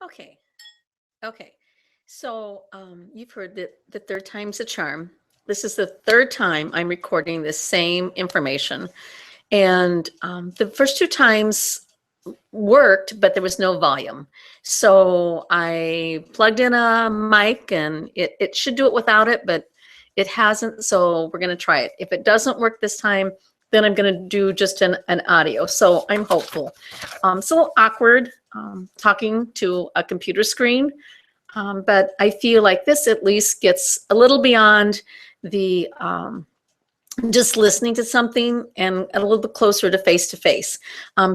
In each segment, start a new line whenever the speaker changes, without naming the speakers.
Okay. Okay. So you've heard that the third time's a charm. This is the third time I'm recording this same information. And the first two times worked, but there was no volume. So I plugged in a mic and it should do it without it, but it hasn't. So we're going to try it. If it doesn't work this time, then I'm going to do just an audio. So I'm hopeful. It's a little awkward talking to a computer screen, but I feel like this at least gets a little beyond the just listening to something and a little bit closer to face.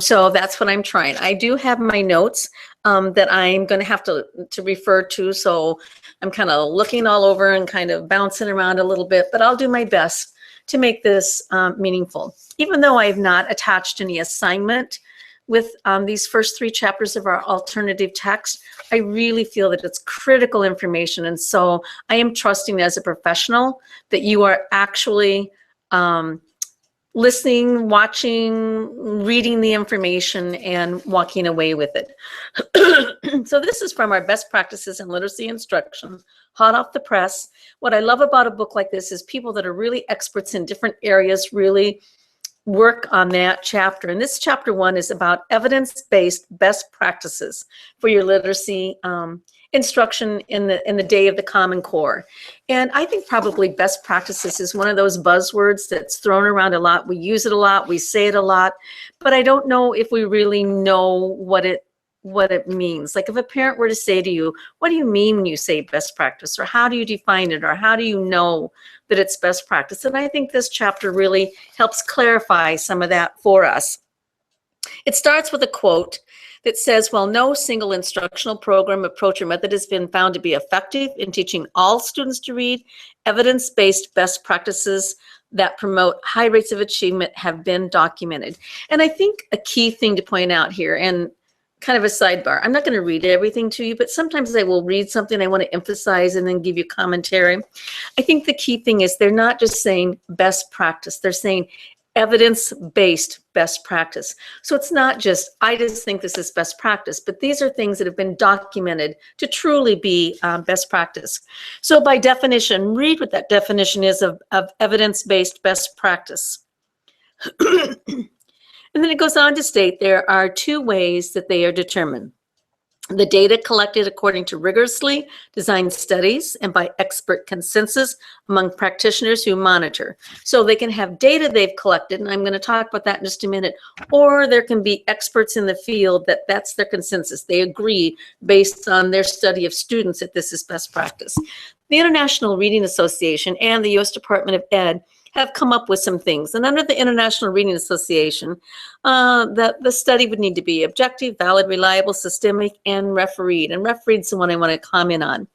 So that's what I'm trying. I do have my notes that I'm going to have to refer to. So I'm kind of looking all over and kind of bouncing around a little bit, but I'll do my best to make this meaningful. Even though I have not attached any assignment with these first three chapters of our alternative text, I really feel that it's critical information. And so I am trusting as a professional that you are actually listening, watching, reading the information, and walking away with it. So this is from our best practices in literacy instruction, hot off the press. What I love about a book like this is people that are really experts in different areas really work on that chapter. And this chapter 1 is about evidence-based best practices for your literacy instruction in the day of the Common Core. And I think probably best practices is one of those buzzwords that's thrown around a lot. We use it a lot, we say it a lot, but I don't know if we really know what it means. Like if a parent were to say to you, what do you mean when you say best practice? Or how do you define it? Or how do you know that it's best practice? And I think this chapter really helps clarify some of that for us. It starts with a quote that says, "While no single instructional program, approach, or method has been found to be effective in teaching all students to read, evidence-based best practices that promote high rates of achievement have been documented." And I think a key thing to point out here, and kind of a sidebar, I'm not going to read everything to you, but sometimes I will read something I want to emphasize and then give you commentary. I think the key thing is they're not just saying best practice, they're saying evidence-based best practice. So it's not just, I just think this is best practice, but these are things that have been documented to truly be best practice. So by definition, read what that definition is of evidence-based best practice. And then it goes on to state there are two ways that they are determined: the data collected according to rigorously designed studies and by expert consensus among practitioners who monitor. So they can have data they've collected, and I'm going to talk about that in just a minute, or there can be experts in the field that that's their consensus. They agree based on their study of students that this is best practice. The International Reading Association and the U.S. Department of Ed have come up with some things. And under the International Reading Association, the study would need to be objective, valid, reliable, systemic, and refereed. And refereed's the one I want to comment on.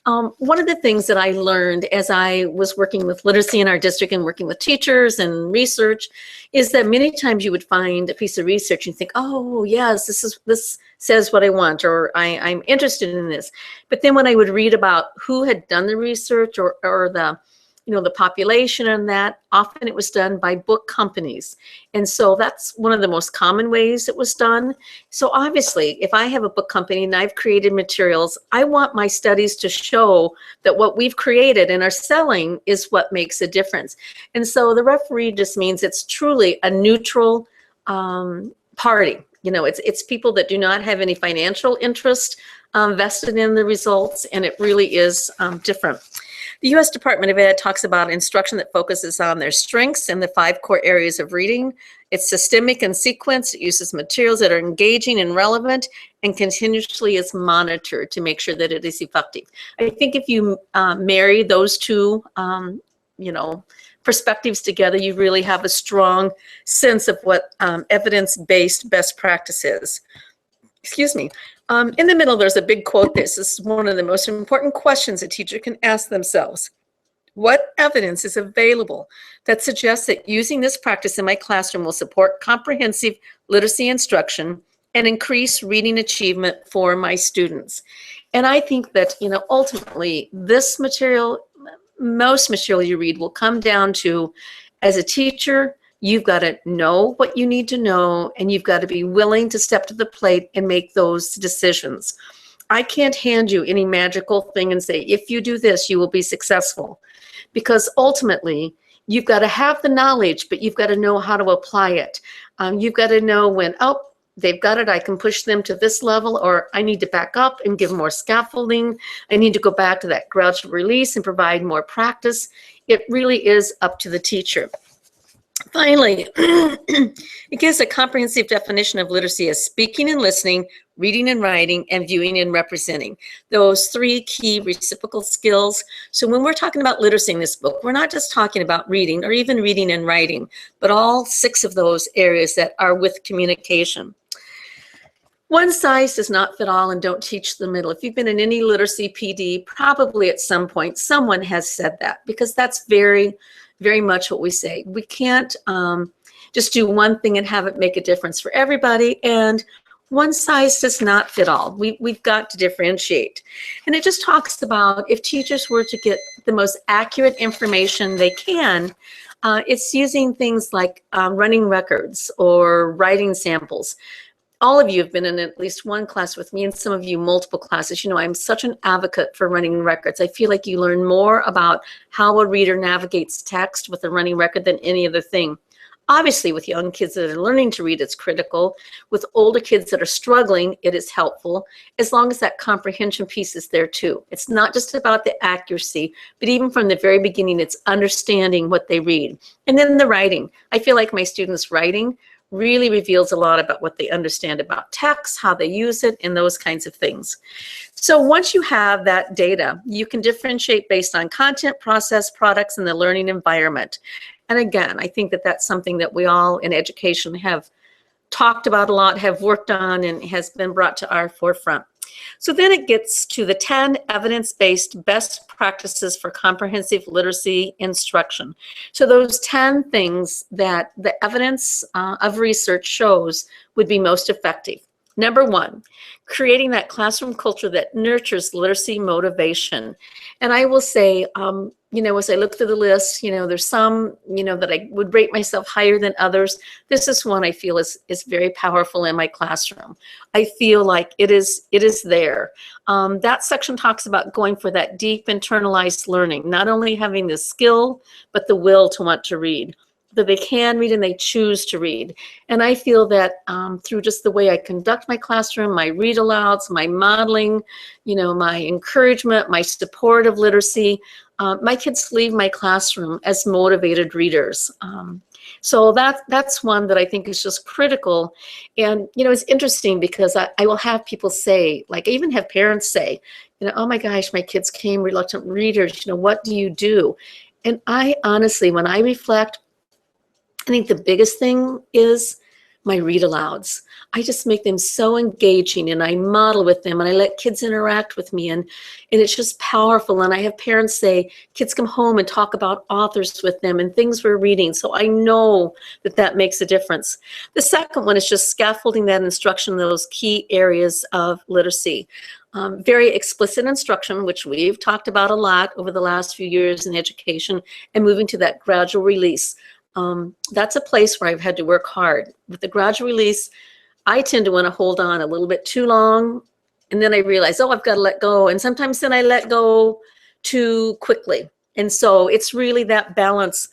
One of the things that I learned as I was working with literacy in our district and working with teachers and research is that many times you would find a piece of research and think, oh, yes, this says what I want, or I'm interested in this. But then when I would read about who had done the research or the population and that, often it was done by book companies. And so that's one of the most common ways it was done. So obviously, if I have a book company and I've created materials, I want my studies to show that what we've created and are selling is what makes a difference. And so the referee just means it's truly a neutral party. It's people that do not have any financial interest vested in the results, and it really is different. The U.S. Department of Ed talks about instruction that focuses on their strengths and the 5 core areas of reading. It's systemic and sequenced. It uses materials that are engaging and relevant, and continuously is monitored to make sure that it is effective. I think if you marry those two, perspectives together, you really have a strong sense of what evidence-based best practice is. Excuse me. In the middle, there's a big quote. This is one of the most important questions a teacher can ask themselves. What evidence is available that suggests that using this practice in my classroom will support comprehensive literacy instruction and increase reading achievement for my students? And I think that, ultimately, this material, most material you read will come down to, as a teacher, you've got to know what you need to know, and you've got to be willing to step to the plate and make those decisions. I can't hand you any magical thing and say, if you do this, you will be successful. Because ultimately, you've got to have the knowledge, but you've got to know how to apply it. You've got to know when, oh, they've got it, I can push them to this level, or I need to back up and give more scaffolding. I need to go back to that gradual release and provide more practice. It really is up to the teacher. Finally, it gives a comprehensive definition of literacy as speaking and listening, reading and writing, and viewing and representing. Those 3 key reciprocal skills. So when we're talking about literacy in this book, we're not just talking about reading or even reading and writing, but all 6 of those areas that are with communication. One size does not fit all, and don't teach the middle. If you've been in any literacy PD, probably at some point someone has said that, because that's very much what we say. We can't just do one thing and have it make a difference for everybody, and one size does not fit all. We've got to differentiate. And it just talks about if teachers were to get the most accurate information they can, it's using things like running records or writing samples. All of you have been in at least one class with me, and some of you multiple classes. You know, I'm such an advocate for running records. I feel like you learn more about how a reader navigates text with a running record than any other thing. Obviously, with young kids that are learning to read, it's critical. With older kids that are struggling, it is helpful, as long as that comprehension piece is there too. It's not just about the accuracy, but even from the very beginning, it's understanding what they read. And then the writing. I feel like my students' writing really reveals a lot about what they understand about text, how they use it, and those kinds of things. So once you have that data, you can differentiate based on content, process, products, and the learning environment. And again, I think that that's something that we all in education have talked about a lot, have worked on, and has been brought to our forefront. So then it gets to the 10 evidence-based best practices for comprehensive literacy instruction. So those 10 things that the evidence of research shows would be most effective. Number 1, creating that classroom culture that nurtures literacy motivation. And I will say, you know, as I look through the list, you know, there's some, you know, that I would rate myself higher than others. This is one I feel is very powerful in my classroom. I feel like it is there. That section talks about going for that deep internalized learning, not only having the skill, but the will to want to read, that they can read and they choose to read. And I feel that through just the way I conduct my classroom, my read alouds, my modeling, you know, my encouragement, my support of literacy, my kids leave my classroom as motivated readers. So that's one that I think is just critical. And, you know, it's interesting because I will have people say, like I even have parents say, you know, oh my gosh, my kids came reluctant readers, you know, what do you do? And I honestly, when I reflect, I think the biggest thing is my read alouds. I just make them so engaging, and I model with them, and I let kids interact with me, and it's just powerful. And I have parents say, kids come home and talk about authors with them and things we're reading. So I know that that makes a difference. The second one is just scaffolding that instruction in those key areas of literacy. Very explicit instruction, which we've talked about a lot over the last few years in education, and moving to that gradual release. That's a place where I've had to work hard. With the gradual release, I tend to want to hold on a little bit too long, and then I realize, oh, I've got to let go. And sometimes then I let go too quickly. And so it's really that balance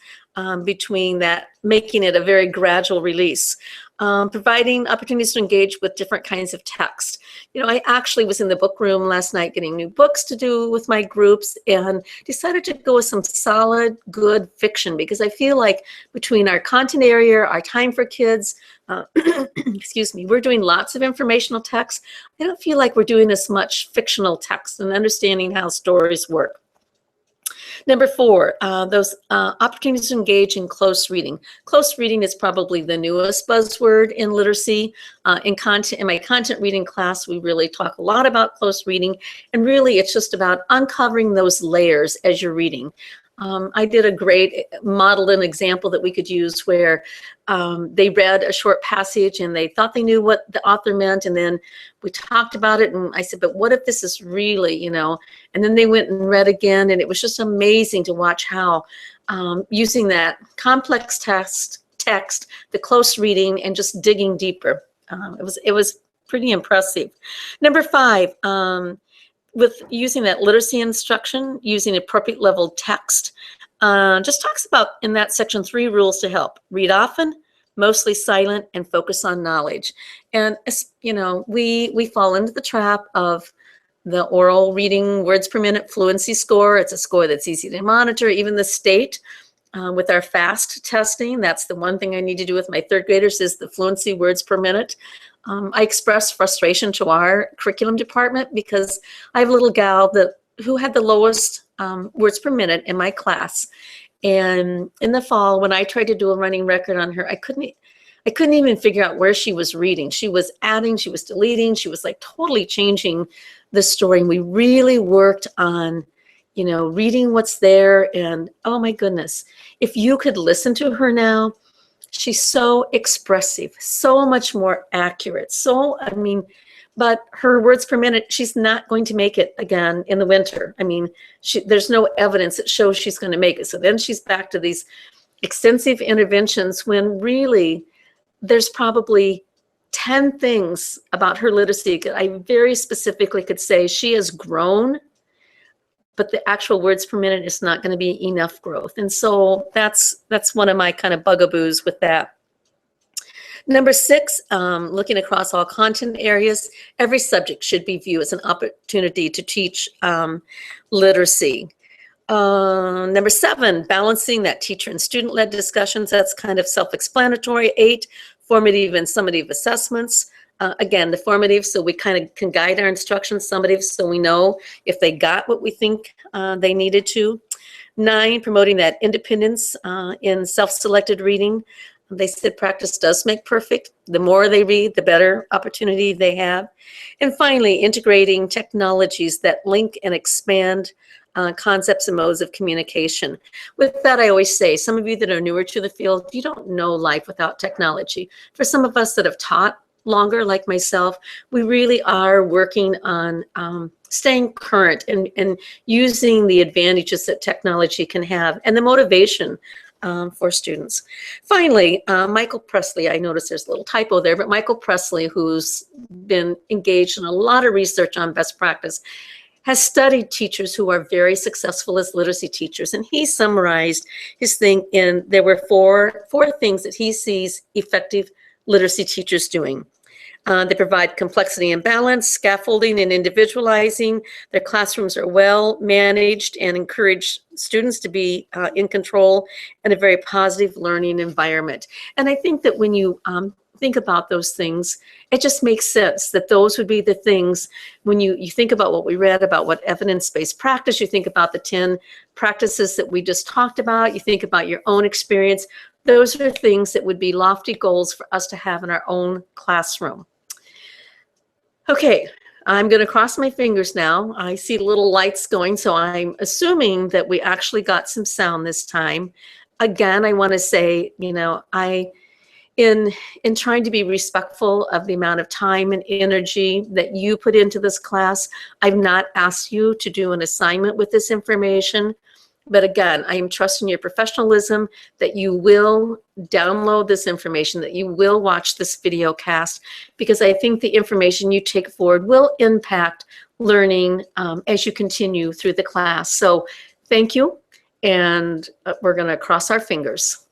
between that, making it a very gradual release. Providing opportunities to engage with different kinds of text. You know, I actually was in the book room last night getting new books to do with my groups and decided to go with some solid, good fiction, because I feel like between our content area, our time for kids, excuse me, we're doing lots of informational text. I don't feel like we're doing as much fictional text and understanding how stories work. Number 4, those opportunities to engage in close reading. Close reading is probably the newest buzzword in literacy. In my content reading class, we really talk a lot about close reading, and really it's just about uncovering those layers as you're reading. I did a great model and example that we could use where they read a short passage and they thought they knew what the author meant, and then we talked about it, and I said, but what if this is really, you know, and then they went and read again, and it was just amazing to watch how using that complex text, the close reading, and just digging deeper. It was pretty impressive. Number 5, with using that literacy instruction, using appropriate level text, just talks about in that section 3 rules to help. Read often, mostly silent, and focus on knowledge. And you know, we fall into the trap of the oral reading words per minute fluency score. It's a score that's easy to monitor. Even the state, with our FAST testing, that's the one thing I need to do with my 3rd graders is the fluency words per minute. I expressed frustration to our curriculum department because I have a little gal who had the lowest words per minute in my class. And in the fall, when I tried to do a running record on her, I couldn't even figure out where she was reading. She was adding, she was deleting, she was like totally changing the story. And we really worked on, you know, reading what's there. And oh my goodness, if you could listen to her now, she's so expressive, so much more accurate. So, I mean, but her words per minute, she's not going to make it again in the winter. I mean, there's no evidence that shows she's going to make it. So then she's back to these extensive interventions when really there's probably 10 things about her literacy that I very specifically could say she has grown, but the actual words per minute is not going to be enough growth. And so that's one of my kind of bugaboos with that. Number 6, looking across all content areas, every subject should be viewed as an opportunity to teach literacy. Number 7, balancing that teacher and student-led discussions. That's kind of self-explanatory. 8, formative and summative assessments. Again, the formative, so we kind of can guide our instruction. Summative, so we know if they got what we think they needed to. 9, promoting that independence in self-selected reading. They said practice does make perfect. The more they read, the better opportunity they have. And finally, integrating technologies that link and expand concepts and modes of communication. With that, I always say, some of you that are newer to the field, you don't know life without technology. For some of us that have taught longer, like myself, we really are working on staying current and using the advantages that technology can have and the motivation for students. Finally, Michael Presley, I noticed there's a little typo there, but Michael Presley, who's been engaged in a lot of research on best practice, has studied teachers who are very successful as literacy teachers. And he summarized his thing in, there were four things that he sees effective literacy teachers doing. They provide complexity and balance, scaffolding and individualizing. Their classrooms are well managed and encourage students to be in control and a very positive learning environment. And I think that when you think about those things, it just makes sense that those would be the things when you think about what we read about what evidence-based practice, you think about the 10 practices that we just talked about, you think about your own experience. Those are things that would be lofty goals for us to have in our own classroom. Okay, I'm going to cross my fingers now. I see little lights going, so I'm assuming that we actually got some sound this time. Again, I want to say, you know, in trying to be respectful of the amount of time and energy that you put into this class, I've not asked you to do an assignment with this information. But again, I am trusting your professionalism that you will download this information, that you will watch this video cast, because I think the information you take forward will impact learning as you continue through the class. So thank you, and we're going to cross our fingers.